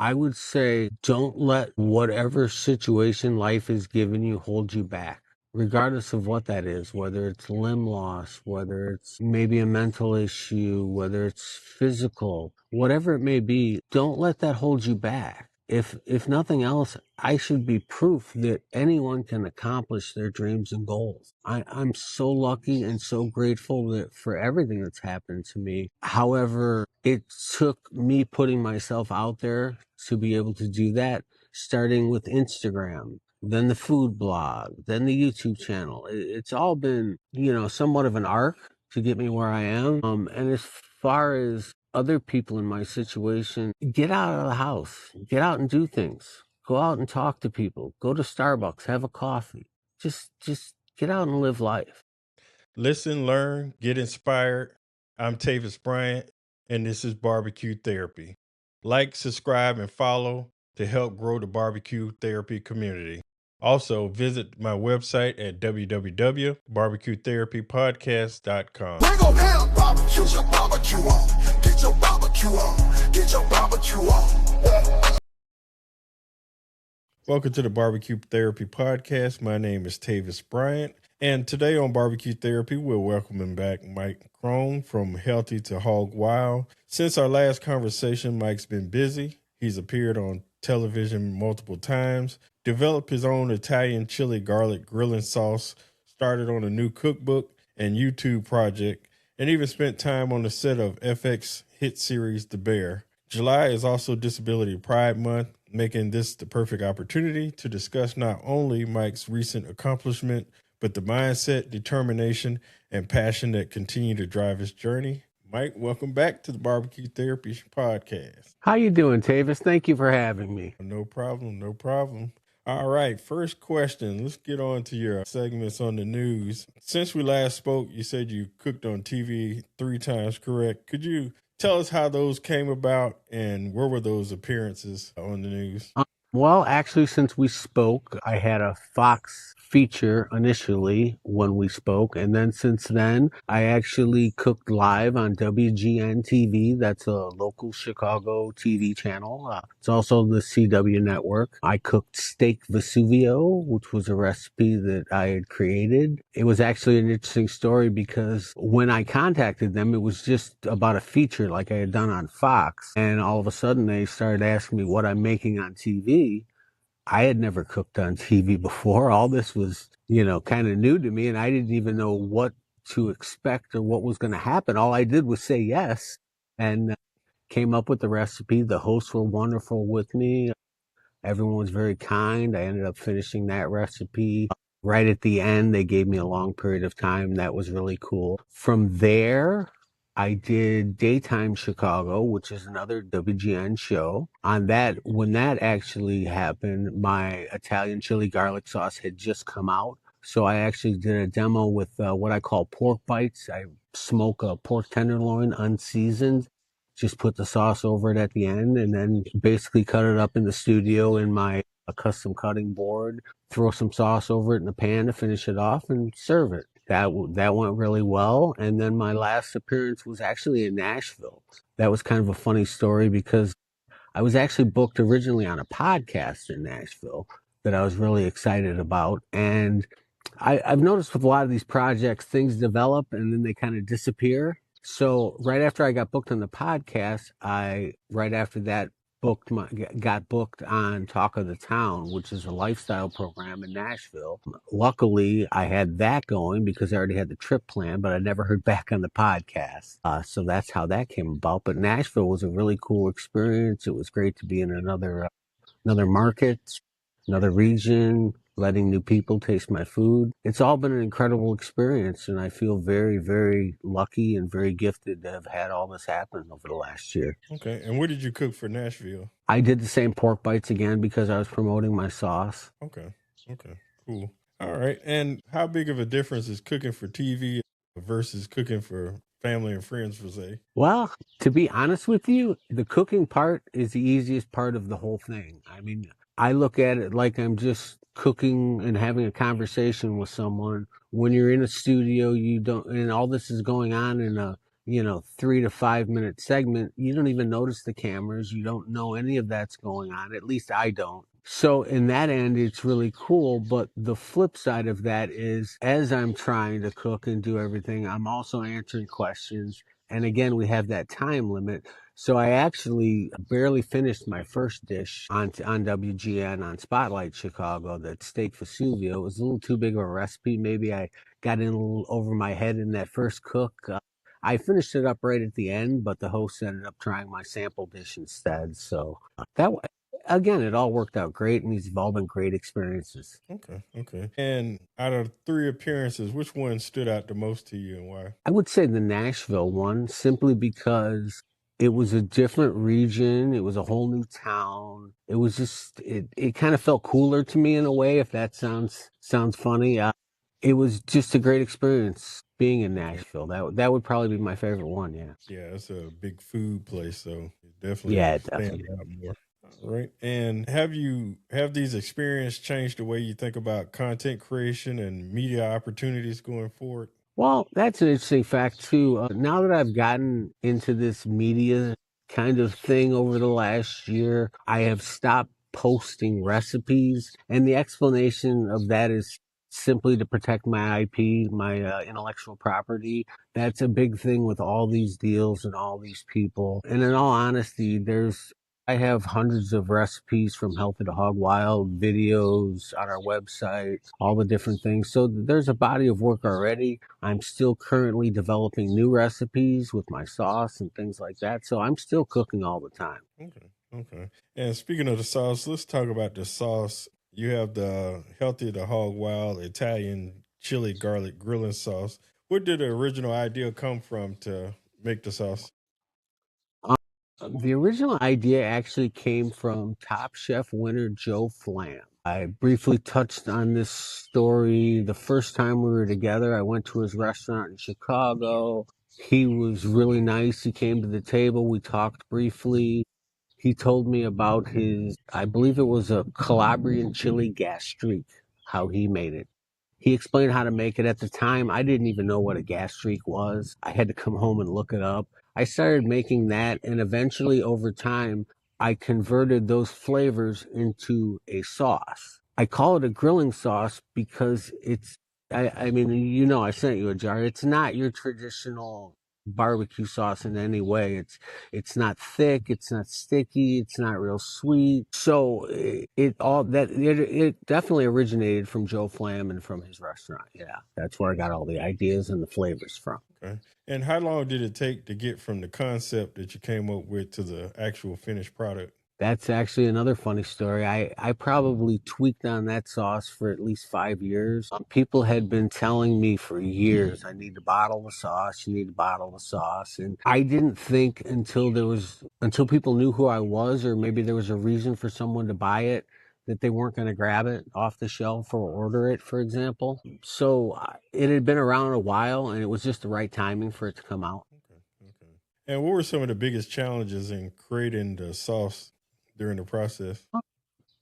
I would say don't let whatever situation life has given you hold you back, regardless of what that is, whether it's limb loss, whether it's maybe a mental issue, whether it's physical, whatever it may be, don't let that hold you back. If nothing else, I should be proof that anyone can accomplish their dreams and goals. I'm so lucky and so grateful that for everything that's happened to me. However, it took me putting myself out there to be able to do that, starting with Instagram, then the food blog, then the YouTube channel. It's all been, somewhat of an arc to get me where I am. And as far as other people in my situation, get out of the house, get out and do things, go out and talk to people, go to Starbucks, have a coffee, just get out and live life. Listen, learn, get inspired. I'm Tavis Bryant, and this is BBQ Therapy. Like, subscribe, and follow to help grow the barbecue therapy community. Also, visit my website at www.bbqtherapypodcast.com. Bring on down, barbecue, your barbecue on. Get your barbecue on. Get your barbecue on. Welcome to the BBQ Therapy Podcast. My name is Tavis Bryant. And today on BBQ Therapy, we're welcoming back Mike Krohn from Healthy to Hog Wild. Since our last conversation, Mike's been busy. He's appeared on television multiple times, developed his own Italian chili garlic grilling sauce, started on a new cookbook and YouTube project, and even spent time on the set of FX hit series The Bear. July is also Disability Pride Month, making this the perfect opportunity to discuss not only Mike's recent accomplishment, but the mindset, determination, and passion that continue to drive his journey. Mike, welcome back to the BBQ Therapy Podcast. How you doing, Tavis? Thank you for having me. No problem, no problem. All right, first question. Let's get on to your segments on the news. Since we last spoke, you said you cooked on TV 3 times, correct? Could you tell us how those came about and where were those appearances on the news? Well, actually, since we spoke, I had a Fox feature initially when we spoke. And then since then, I actually cooked live on WGN TV. That's a local Chicago TV channel. It's also the CW network. I cooked steak Vesuvio, which was a recipe that I had created. It was actually an interesting story because when I contacted them, it was just about a feature like I had done on Fox. And all of a sudden, they started asking me what I'm making on TV. I had never cooked on TV before. All this was, kind of new to me, and I didn't even know what to expect or what was going to happen. All I did was say yes and came up with the recipe. The hosts were wonderful with me. Everyone was very kind. I ended up finishing that recipe. Right at the end, they gave me a long period of time. That was really cool. From there, I did Daytime Chicago, which is another WGN show. On that, when that actually happened, my Italian chili garlic sauce had just come out. So I actually did a demo with what I call pork bites. I smoke a pork tenderloin unseasoned, just put the sauce over it at the end, and then basically cut it up in the studio in my custom cutting board, throw some sauce over it in the pan to finish it off, and serve it. That went really well. And then my last appearance was actually in Nashville. That was kind of a funny story because I was actually booked originally on a podcast in Nashville that I was really excited about. And I've noticed with a lot of these projects, things develop and then they kind of disappear. So right after I got booked on the podcast, right after that got booked on Talk of the Town, which is a lifestyle program in Nashville. Luckily, I had that going because I already had the trip planned, but I never heard back on the podcast. So that's how that came about. But Nashville was a really cool experience. It was great to be in another market, another region, letting new people taste my food. It's all been an incredible experience, and I feel very, very lucky and very gifted to have had all this happen over the last year. Okay, and what did you cook for Nashville? I did the same pork bites again because I was promoting my sauce. Okay, cool. All right, and how big of a difference is cooking for TV versus cooking for family and friends, per se? Well, to be honest with you, the cooking part is the easiest part of the whole thing. I mean, I look at it like I'm just cooking and having a conversation with someone. When you're in a studio, you don't, and all this is going on in a 3 to 5 minute segment, you don't even notice the cameras. You don't know any of that's going on. At least I don't. So in that end, it's really cool. But the flip side of that is, as I'm trying to cook and do everything, I'm also answering questions. And again, we have that time limit. So I actually barely finished my first dish on WGN on Spotlight Chicago, that steak Vesuvio. It was a little too big of a recipe. Maybe I got in a little over my head in that first cook. I finished it up right at the end, but the host ended up trying my sample dish instead. So that again, it all worked out great, and these have all been great experiences. Okay, okay. And out of 3 appearances, which one stood out the most to you and why? I would say the Nashville one, simply because it was a different region. It was a whole new town. It was just, it kind of felt cooler to me in a way, if that sounds funny. It was just a great experience being in Nashville. That would probably be my favorite one. Yeah. Yeah, it's a big food place, so it definitely Yeah, stands definitely. out more. All right. And have these experiences changed the way you think about content creation and media opportunities going forward? Well, that's an interesting fact too. Now that I've gotten into this media kind of thing over the last year, I have stopped posting recipes, and the explanation of that is simply to protect my IP, my intellectual property. That's a big thing with all these deals and all these people. And in all honesty, I have hundreds of recipes from Healthy to Hog Wild, videos on our website, all the different things. So there's a body of work already. I'm still currently developing new recipes with my sauce and things like that. So I'm still cooking all the time. Okay. Okay. And speaking of the sauce, let's talk about the sauce. You have the Healthy the Hog Wild Italian chili garlic grilling sauce. Where did the original idea come from to make the sauce? Um, the original idea actually came from Top Chef winner Joe Flam. I briefly touched on this story the first time we were together. I went to his restaurant in Chicago. He was really nice. He came to the table. We talked briefly. He told me about I believe it was a Calabrian chili gastrique, how he made it. He explained how to make it. At the time, I didn't even know what a gastrique was. I had to come home and look it up. I started making that, and eventually, over time, I converted those flavors into a sauce. I call it a grilling sauce because I mean, I sent you a jar. It's not your traditional barbecue sauce in any way. It's not thick, it's not sticky, it's not real sweet. So it definitely originated from Joe Flam and from his restaurant. Yeah, that's where I got all the ideas and the flavors from. Okay. And how long did it take to get from the concept that you came up with to the actual finished product? That's actually another funny story. I probably tweaked on that sauce for at least 5 years. People had been telling me for years, I need to bottle the sauce, you need to bottle the sauce. And I didn't think until people knew who I was, or maybe there was a reason for someone to buy it, that they weren't going to grab it off the shelf or order it, for example. So it had been around a while, and it was just the right timing for it to come out. Okay. Okay. And what were some of the biggest challenges in creating the sauce during the process?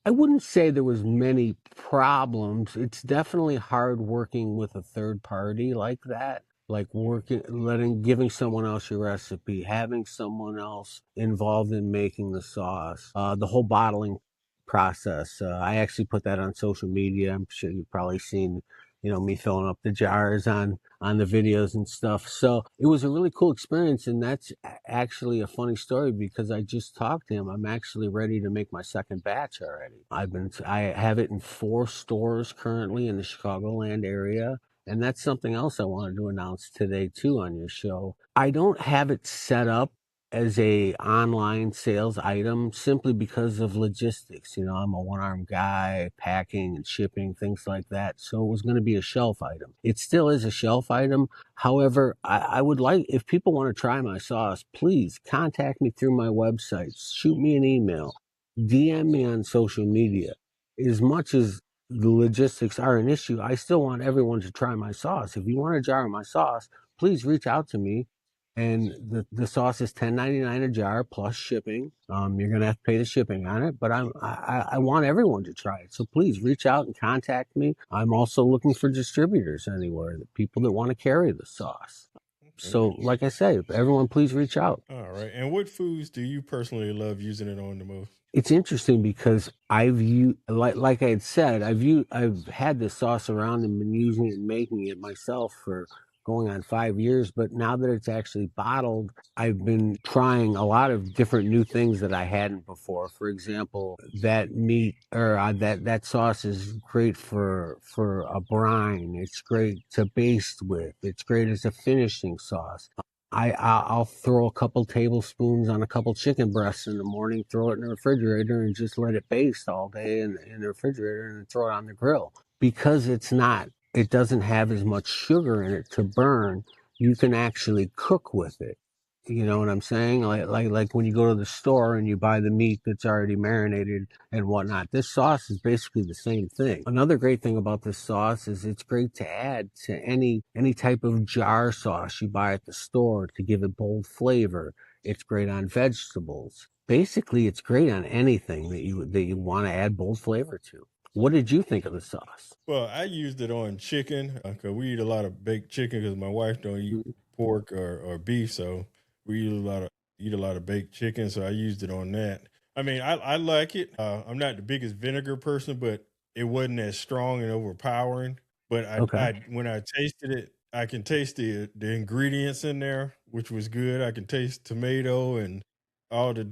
I wouldn't say there was many problems. It's definitely hard working with a third party like that. Like giving someone else your recipe, having someone else involved in making the sauce, the whole bottling process. I actually put that on social media. I'm sure you've probably seen, me filling up the jars on the videos and stuff. So it was a really cool experience, and that's actually a funny story because I just talked to him. I'm actually ready to make my second batch already. I have it in 4 stores currently in the Chicagoland area. And that's something else I wanted to announce today too on your show. I don't have it set up as a online sales item simply because of logistics. I'm a one-armed guy, packing and shipping, things like that. So it was going to be a shelf item. It still is a shelf item. However, I would like, if people want to try my sauce, please contact me through my website, shoot me an email, DM me on social media. As much as the logistics are an issue, I still want everyone to try my sauce. If you want a jar of my sauce, please reach out to me. And the sauce is $10.99 a jar plus shipping. You're gonna have to pay the shipping on it, but I want everyone to try it. So please reach out and contact me. I'm also looking for distributors anywhere, the people that want to carry the sauce. So, like I say, everyone, please reach out. All right. And what foods do you personally love using it on the most? It's interesting because like I had said, I've had this sauce around and been using it and making it myself for going on 5 years. But now that it's actually bottled, I've been trying a lot of different new things that I hadn't before. For example, that meat or that sauce is great for a brine. It's great to baste with. It's great as a finishing sauce. I'll throw a couple tablespoons on a couple chicken breasts in the morning, throw it in the refrigerator, and just let it baste all day in the refrigerator, and then throw it on the grill. Because it doesn't have as much sugar in it to burn. You can actually cook with it. You know what I'm saying? Like when you go to the store and you buy the meat that's already marinated and whatnot. This sauce is basically the same thing. Another great thing about this sauce is it's great to add to any type of jar sauce you buy at the store to give it bold flavor. It's great on vegetables. Basically, it's great on anything that you want to add bold flavor to. What did you think of the sauce? Well, I used it on chicken because we eat a lot of baked chicken because my wife don't eat pork or beef, so we eat a lot of baked chicken. So I used it on that. I mean, I like it. I'm not the biggest vinegar person, but it wasn't as strong and overpowering. But Okay. I when I tasted it, I can taste the ingredients in there, which was good. I can taste tomato and all the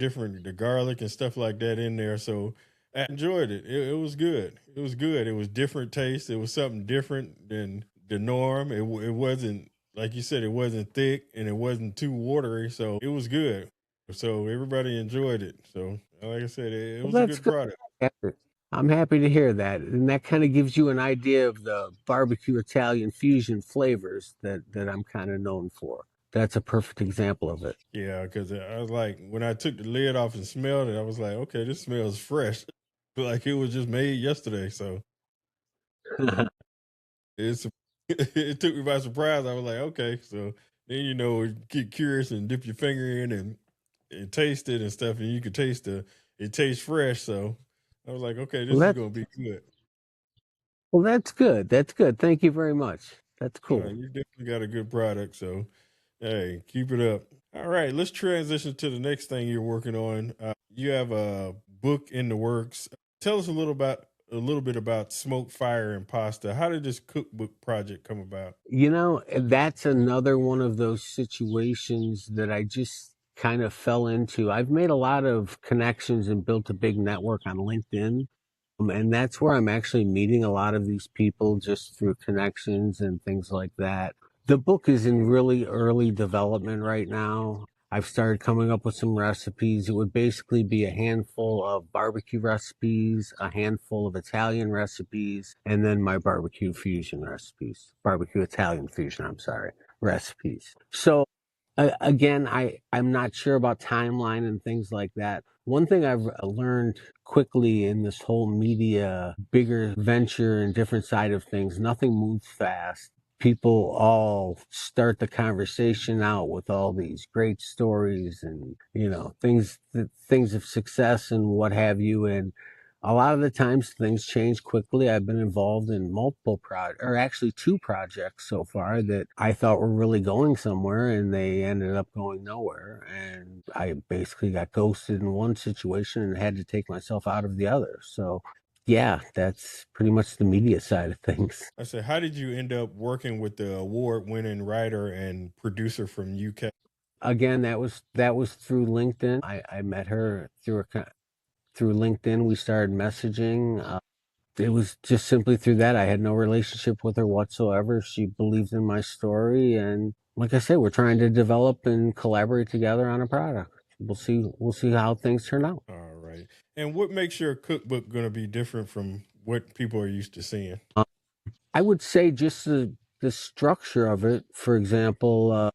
garlic and stuff like that in there. So I enjoyed it. It was good. It was good. It was different taste. It was something different than the norm. It wasn't like you said. It wasn't thick and it wasn't too watery. So it was good. So everybody enjoyed it. So like I said, it Well, was a that's good good. product. I'm happy to hear that. And that kind of gives you an idea of the barbecue Italian fusion flavors that I'm kind of known for. That's a perfect example of it. Yeah, because I was like, when I took the lid off and smelled it, I was like, okay, this smells fresh, like it was just made yesterday. So it's it took me by surprise. I was like, okay, so then get curious and dip your finger in and taste it and stuff, and you could taste it tastes fresh. So I was like, okay, well, this is that's gonna be good. well, that's good. That's good. Thank you very much. That's cool. You definitely got a good product. So hey, keep it up. All right, let's transition to the next thing you're working on. You have a book in the works. Tell us a little bit about Smoke, Fire, and Pasta. How did this cookbook project come about? That's another one of those situations that I just kind of fell into. I've made a lot of connections and built a big network on LinkedIn. And that's where I'm actually meeting a lot of these people just through connections and things like that. The book is in really early development right now. I've started coming up with some recipes. It would basically be a handful of barbecue recipes, a handful of Italian recipes, and then my barbecue Italian fusion, I'm sorry, recipes. So again, I'm not sure about timeline and things like that. One thing I've learned quickly in this whole media, bigger venture and different side of things, nothing moves fast. People all start the conversation out with all these great stories and, things of success and what have you. And a lot of the times things change quickly. I've been involved in multiple or actually two projects so far that I thought were really going somewhere and they ended up going nowhere. And I basically got ghosted in one situation and had to take myself out of the other. So yeah, that's pretty much the media side of things. I said, how did you end up working with the award-winning writer and producer from UK? Again, that was through LinkedIn. I met her through LinkedIn. We started messaging. It was just simply through that. I had no relationship with her whatsoever. She believed in my story, and like I said, we're trying to develop and collaborate together on a product. We'll see how things turn out. All right. And what makes your cookbook going to be different from what people are used to seeing? I would say just the structure of it. For example,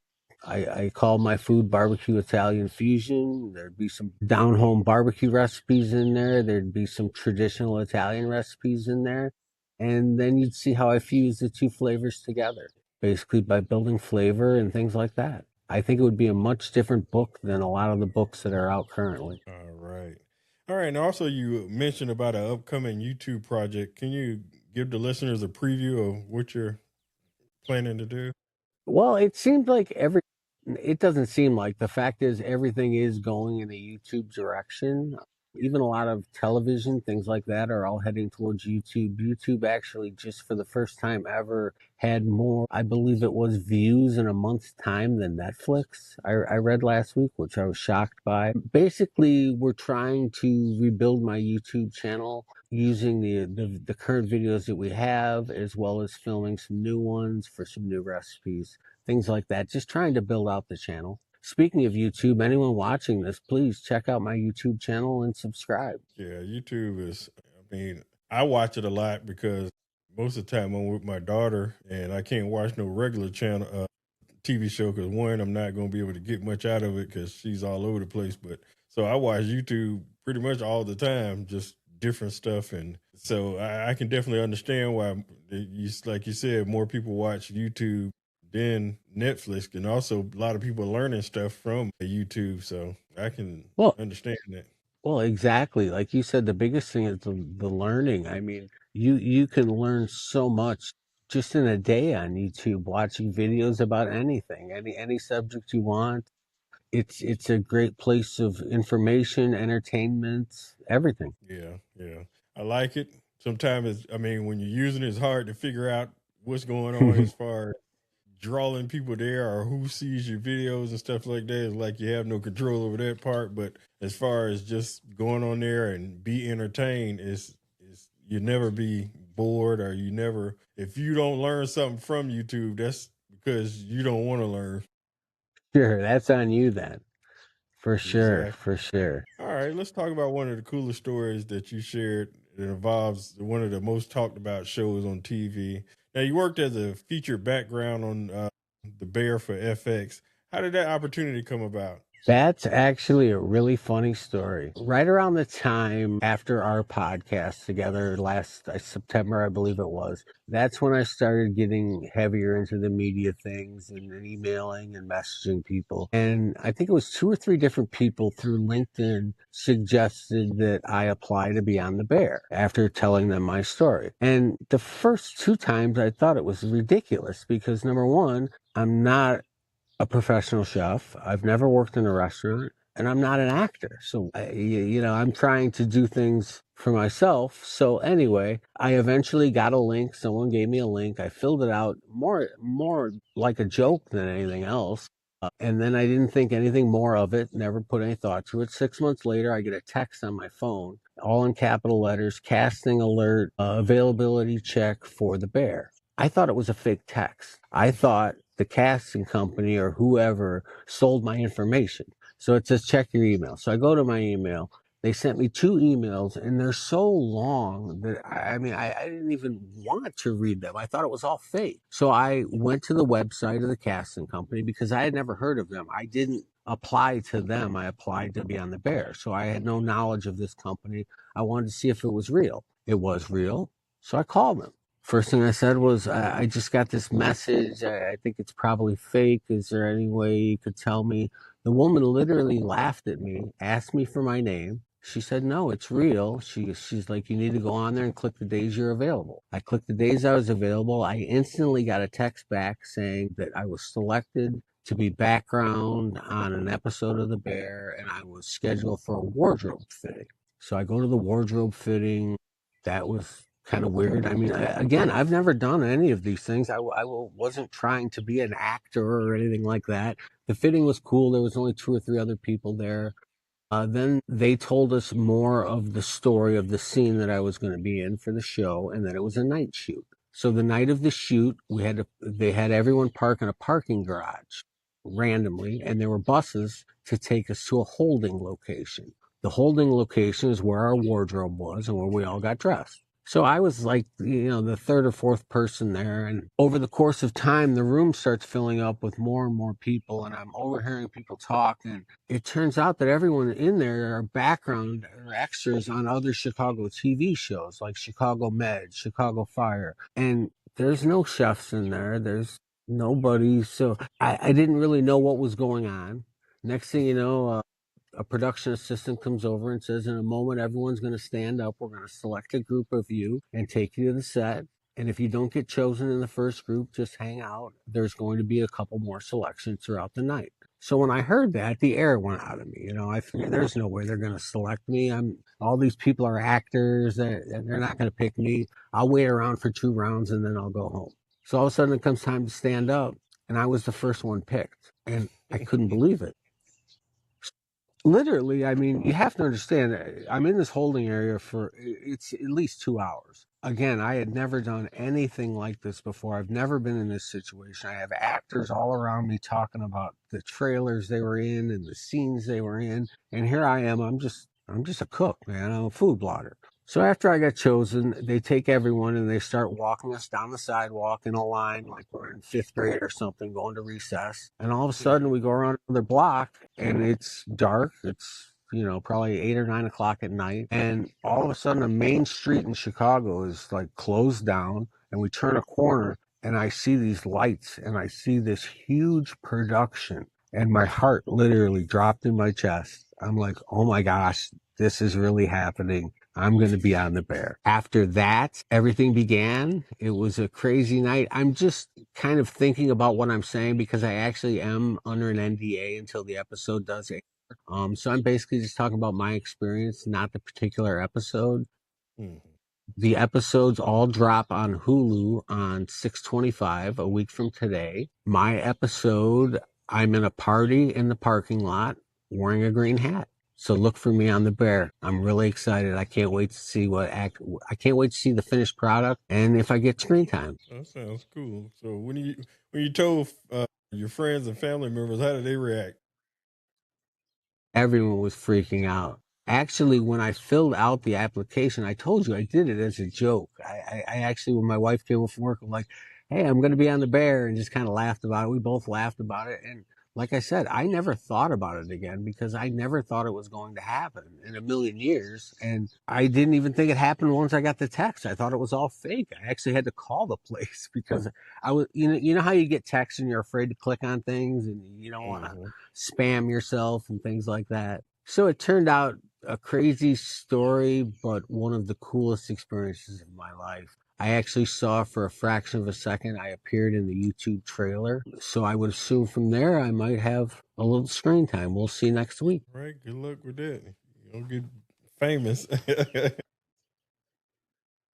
I call my food barbecue Italian fusion. There'd be some down home barbecue recipes in there. There'd be some traditional Italian recipes in there. And then you'd see how I fuse the two flavors together, basically by building flavor and things like that. I think it would be a much different book than a lot of the books that are out currently. All right. All right. And also, you mentioned about an upcoming YouTube project. Can you give the listeners a preview of what you're planning to do? Well, it seems like it doesn't seem like. The fact is, everything is going in a YouTube direction. Even a lot of television, things like that, are all heading towards YouTube. YouTube actually, just for the first time ever, had more, I believe it was, views in a month's time than Netflix. I read last week, which I was shocked by. Basically, we're trying to rebuild my YouTube channel using the current videos that we have, as well as filming some new ones for some new recipes, things like that. Just trying to build out the channel. Speaking of YouTube, anyone watching this, please check out my YouTube channel and subscribe. Yeah, YouTube is, I mean, I watch it a lot because most of the time I'm with my daughter and I can't watch no regular channel TV show because one, I'm not going to be able to get much out of it because she's all over the place. But so I watch YouTube pretty much all the time, just different stuff. And so I can definitely understand why, like you said, more people watch YouTube than Netflix. And also, a lot of people are learning stuff from YouTube. So I can Well, understand that. well, exactly. Like you said, the biggest thing is the learning. I mean, you can learn so much just in a day on YouTube, watching videos about anything, any subject you want. It's a great place of information, entertainment, everything. Yeah, yeah. I like it. Sometimes I mean, when you're using it, it's hard to figure out what's going on as far as drawing people there or who sees your videos and stuff like that. It's like you have no control over that part. But as far as just going on there and be entertained, is you never be bored or you never, if you don't learn something from YouTube, that's because you don't want to learn. Sure, that's on you then. For sure, Exactly. for sure. All right, let's talk about one of the coolest stories that you shared that involves one of the most talked about shows on TV. Now, you worked as a featured background on The Bear for FX. How did that opportunity come about? That's actually a really funny story. Right around the time after our podcast together last September, I believe it was, that's when I started getting heavier into the media things and emailing and messaging people. And I think it was two or three different people through LinkedIn suggested that I apply to be on The Bear after telling them my story. And the first two times I thought it was ridiculous because, number one, I'm not a professional chef. I've never worked in a restaurant, and I'm not an actor. So, I'm trying to do things for myself. So anyway, I eventually got a link. Someone gave me a link. I filled it out more like a joke than anything else. And then I didn't think anything more of it, never put any thought to it. 6 months later, I get a text on my phone, all in capital letters, casting alert, availability check for The Bear. I thought it was a fake text. I thought the casting company or whoever sold my information. So it says check your email. So I go to my email. They sent me two emails and they're so long that I didn't even want to read them. I thought it was all fake. So I went to the website of the casting company because I had never heard of them. I didn't apply to them. I applied to be on The Bear. So I had no knowledge of this company. I wanted to see if it was real. It was real. So I called them. First thing I said was, I just got this message. I think it's probably fake. Is there any way you could tell me? The woman literally laughed at me, asked me for my name. She said, no, it's real. She's like, you need to go on there and click the days you're available. I clicked the days I was available. I instantly got a text back saying that I was selected to be background on an episode of The Bear and I was scheduled for a wardrobe fitting. So I go to the wardrobe fitting. That was kind of weird. I mean, again, I've never done any of these things. I wasn't trying to be an actor or anything like that. The fitting was cool. There was only two or three other people there. Then they told us more of the story of the scene that I was going to be in for the show, and that it was a night shoot. So the night of the shoot, they had everyone park in a parking garage randomly, and there were buses to take us to a holding location. The holding location is where our wardrobe was and where we all got dressed. So I was like, the third or fourth person there. And over the course of time, the room starts filling up with more and more people. And I'm overhearing people talk. And it turns out that everyone in there are background or extras on other Chicago TV shows like Chicago Med, Chicago Fire. And there's no chefs in there. There's nobody. So I didn't really know what was going on. Next thing you know, a production assistant comes over and says, in a moment, everyone's going to stand up. We're going to select a group of you and take you to the set. And if you don't get chosen in the first group, just hang out. There's going to be a couple more selections throughout the night. So when I heard that, the air went out of me. You know, I figured there's no way they're going to select me. All these people are actors. They're not going to pick me. I'll wait around for 2 rounds and then I'll go home. So all of a sudden it comes time to stand up, and I was the first one picked, and I couldn't believe it. Literally, I mean, you have to understand, I'm in this holding area for it's at least 2 hours. Again, I had never done anything like this before. I've never been in this situation. I have actors all around me talking about the trailers they were in and the scenes they were in. And here I am. I'm just a cook, man. I'm a food blogger. So after I got chosen, they take everyone and they start walking us down the sidewalk in a line like we're in 5th grade or something, going to recess. And all of a sudden we go around another block and it's dark. It's, you know, probably 8 or 9 o'clock at night. And all of a sudden a main street in Chicago is like closed down, and we turn a corner and I see these lights and I see this huge production, and my heart literally dropped in my chest. I'm like, oh my gosh, this is really happening. I'm going to be on the bear. After that, everything began. It was a crazy night. I'm just kind of thinking about what I'm saying because I actually am under an NDA until the episode does air. So I'm basically just talking about my experience, not the particular episode. The episodes all drop on Hulu on 6/25, a week from today. My episode, I'm in a party in the parking lot wearing a green hat. So look for me on the bear. I'm really excited. I can't wait to see I can't wait to see the finished product and if I get screen time. That sounds cool. So when you told your friends and family members, how did they react? Everyone was freaking out. Actually, when I filled out the application, I told you I did it as a joke. I actually, when my wife came home from work, I'm like, hey, I'm going to be on the bear, and just kind of laughed about it. We both laughed about it. And like I said, I never thought about it again because I never thought it was going to happen in a million years. And I didn't even think it happened once I got the text. I thought it was all fake. I actually had to call the place because I was, you know how you get texts and you're afraid to click on things and you don't want to spam yourself and things like that. So it turned out a crazy story, but one of the coolest experiences of my life. I actually saw for a fraction of a second, I appeared in the YouTube trailer. So I would assume from there I might have a little screen time. We'll see next week. All right, good luck with that. You'll get famous.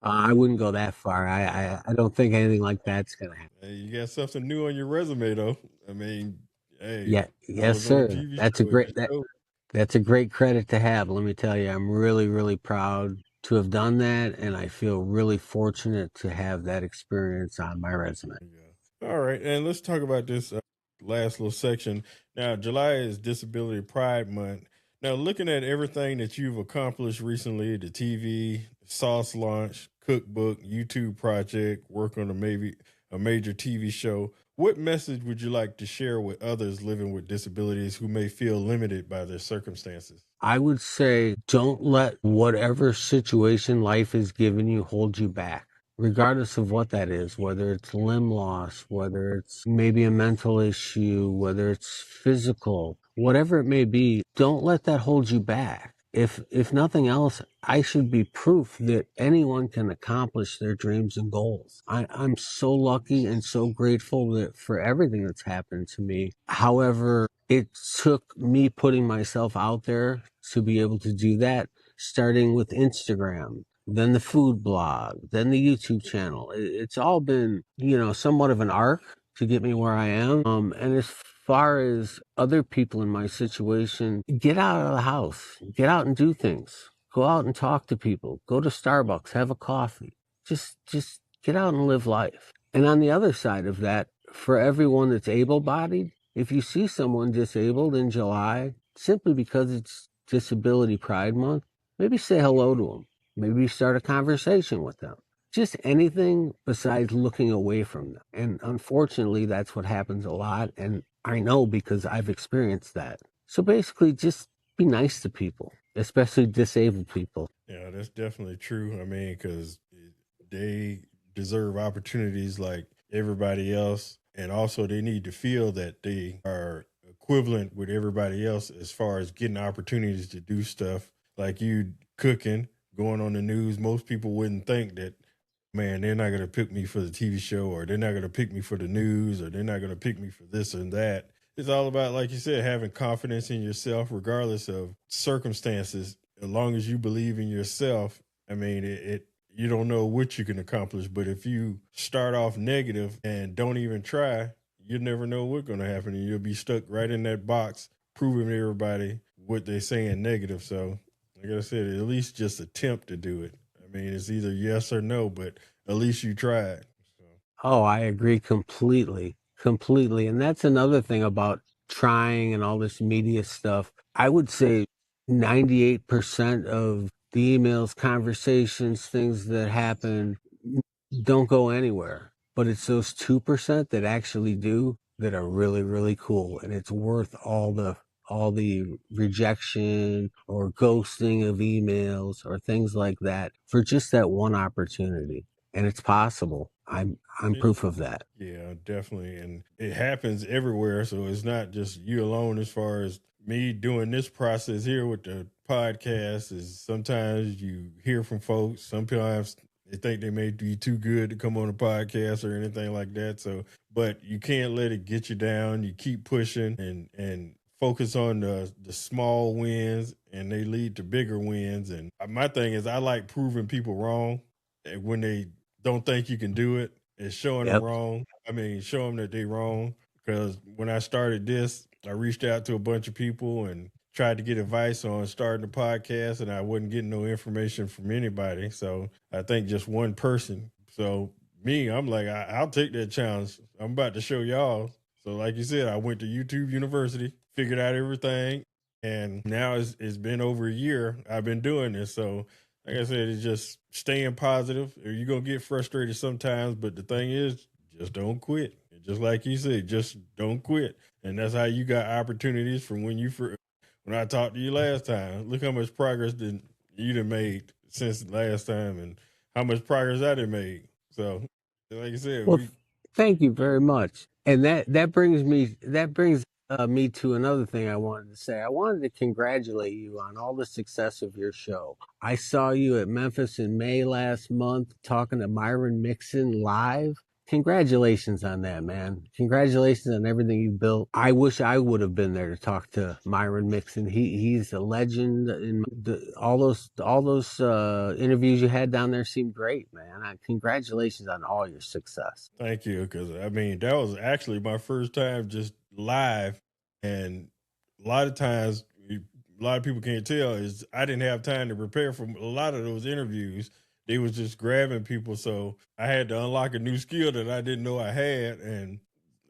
I wouldn't go that far. I don't think anything like that's going to happen. Hey, you got something new on your resume, though. I mean, hey, Yeah, yes, sir. That's a great credit to have. Let me tell you, I'm really, really proud to have done that, and I feel really fortunate to have that experience on my resume. Yeah. All right, and let's talk about this last little section. Now, July is Disability Pride Month. Now, looking at everything that you've accomplished recently, the TV, sauce launch, cookbook, YouTube project, work on a major TV show, what message would you like to share with others living with disabilities who may feel limited by their circumstances? I would say don't let whatever situation life has given you hold you back, regardless of what that is, whether it's limb loss, whether it's maybe a mental issue, whether it's physical, whatever it may be, don't let that hold you back. If nothing else, I should be proof that anyone can accomplish their dreams and goals. I'm so lucky and so grateful that for everything that's happened to me. However, it took me putting myself out there to be able to do that, starting with Instagram, then the food blog, then the YouTube channel. It's all been, somewhat of an arc to get me where I am. And as far as other people in my situation, get out of the house, get out and do things, go out and talk to people, go to Starbucks, have a coffee, just get out and live life. And on the other side of that, for everyone that's able-bodied, if you see someone disabled in July, simply because it's Disability Pride Month, maybe say hello to them. Maybe start a conversation with them. Just anything besides looking away from them. And unfortunately, that's what happens a lot. And I know because I've experienced that. So basically, just be nice to people, especially disabled people. Yeah, that's definitely true. I mean, because they deserve opportunities like everybody else. And also, they need to feel that they are equivalent with everybody else as far as getting opportunities to do stuff like you cooking, going on the news. Most people wouldn't think that man, they're not going to pick me for the TV show, or they're not going to pick me for the news, or they're not going to pick me for this and that. It's all about, like you said, having confidence in yourself, regardless of circumstances. As long as you believe in yourself, I mean, you don't know what you can accomplish. But if you start off negative and don't even try, you never know what's going to happen, and you'll be stuck right in that box, proving to everybody what they're saying negative. So, like I said, at least just attempt to do it. I mean, it's either yes or no, but at least you tried. So, Oh, I agree completely. Completely. And that's another thing about trying and all this media stuff. I would say 98% of the emails, conversations, things that happen don't go anywhere. But it's those 2% that actually do that are really, really cool. And it's worth all the rejection or ghosting of emails or things like that for just that one opportunity. And it's possible. I'm it, proof of that. yeah, definitely. And it happens everywhere. So it's not just you alone. As far as me doing this process here with the podcast, is sometimes you hear from folks. Sometimes they think they may be too good to come on a podcast or anything like that. So, but you can't let it get you down. You keep pushing and focus on the small wins, and they lead to bigger wins. And my thing is, I like proving people wrong when they don't think you can do it. It's showing them Yep. wrong. I mean, show them that they're wrong. Because when I started this, I reached out to a bunch of people and tried to get advice on starting a podcast, and I wasn't getting no information from anybody. So I think just one person. So me, I'm like, I'll take that challenge. I'm about to show y'all. So like you said, I went to YouTube University, figured out everything, and now it's been over a year I've been doing this. So like I said, it's just staying positive. You're gonna get frustrated sometimes, but the thing is, just don't quit. And just like you said, just don't quit. And that's how you got opportunities from when I talked to you last time. Look how much progress you done made since last time, and how much progress I done made. So, like I said, Well, thank you very much. And that brings me to another thing I wanted to say. I wanted to congratulate you on all the success of your show. I saw you at Memphis in May last month talking to Myron Mixon live. Congratulations on that, man. Congratulations on everything you built. I wish I would have been there to talk to Myron Mixon. He's a legend. All those interviews you had down there seemed great, man. Congratulations on all your success. thank you, because I mean that was actually my first time just live, and a lot of times a lot of people can't tell is I didn't have time to prepare for a lot of those interviews. They was just grabbing people, so I had to unlock a new skill that I didn't know I had, and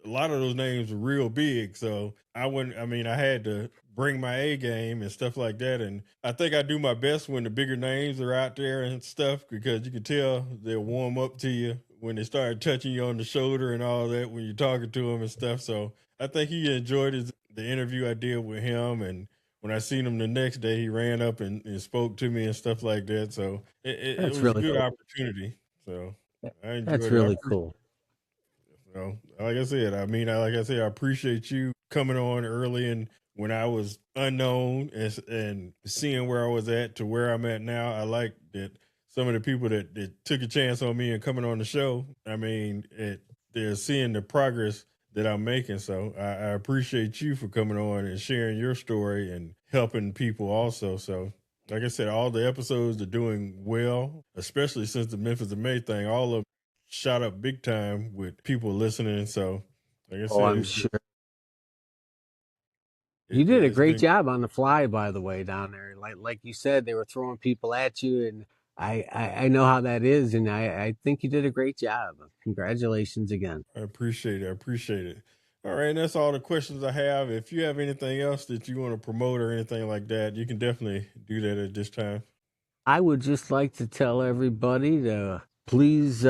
a lot of those names were real big. So I wouldn't. I mean, I had to bring my A game and stuff like that. And I think I do my best when the bigger names are out there and stuff, because you can tell they'll warm up to you when they start touching you on the shoulder and all that when you're talking to them and stuff. So I think he enjoyed the interview I did with him. And when I seen him the next day, he ran up and spoke to me and stuff like that. So it That's was a really good cool. opportunity. So I That's enjoyed it. really cool. Like I said, I mean, like I said, I appreciate you coming on early and when I was unknown, and seeing where I was at to where I'm at now. I like that some of the people that took a chance on me and coming on the show. I mean, they're seeing the progress that I'm making. So I appreciate you for coming on and sharing your story and helping people also. So like I said, all the episodes are doing well, especially since the Memphis in May thing. All of shot up big time with people listening. So, like I Oh, said, I'm it's sure. You did a it's great been job on the fly, by the way, down there. Like you said, they were throwing people at you, and I know how that is, and I think you did a great job. Congratulations again. I appreciate it. I appreciate it. All right, and that's all the questions I have. If you have anything else that you want to promote or anything like that, you can definitely do that at this time. I would just like to tell everybody to please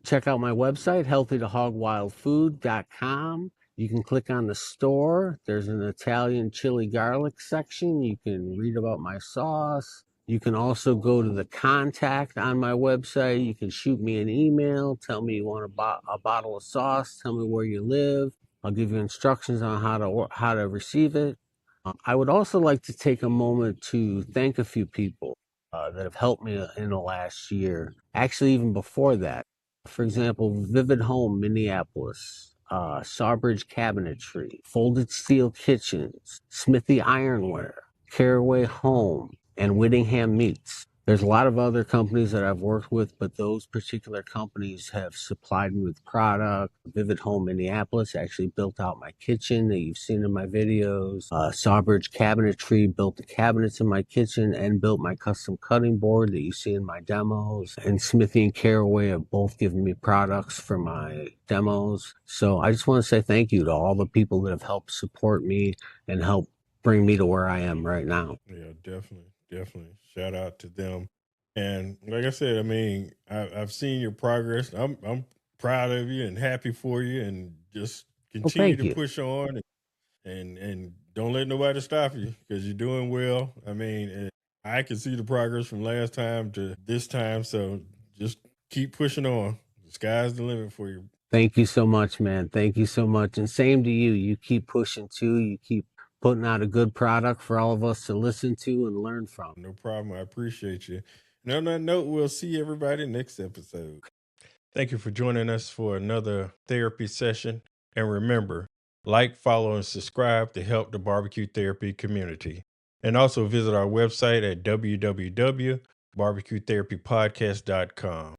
check out my website, healthytohogwildfood.com. You can click on the store. There's an Italian chili garlic section. You can read about my sauce. You can also go to the contact on my website. You can shoot me an email, tell me you want a bottle of sauce, tell me where you live. I'll give you instructions on how to receive it. I would also like to take a moment to thank a few people. that have helped me in the last year. Actually, even before that. For example, Vivid Home Minneapolis, Sawbridge Cabinetry, Folded Steel Kitchens, Smithy Ironware, Caraway Home, and Whittingham Meats. There's a lot of other companies that I've worked with, but those particular companies have supplied me with product. Vivid Home Minneapolis actually built out my kitchen that you've seen in my videos. Sawbridge Cabinetry built the cabinets in my kitchen and built my custom cutting board that you see in my demos. And Smithy and Caraway have both given me products for my demos. So I just want to say thank you to all the people that have helped support me and help bring me to where I am right now. Yeah, definitely. Shout out to them. And like I said, I mean, I've seen your progress. I'm proud of you and happy for you, and just continue to push on and don't let nobody stop you, because you're doing well. I mean, I can see the progress from last time to this time, so just keep pushing on. The sky's the limit for you. Thank you so much, man. Thank you so much. And same to you. You keep pushing too. You keep putting out a good product for all of us to listen to and learn from. No problem. I appreciate you. And on that note, we'll see everybody next episode. Thank you for joining us for another therapy session. And remember, like, follow, and subscribe to help the barbecue therapy community. And also visit our website at www.bbqtherapypodcast.com.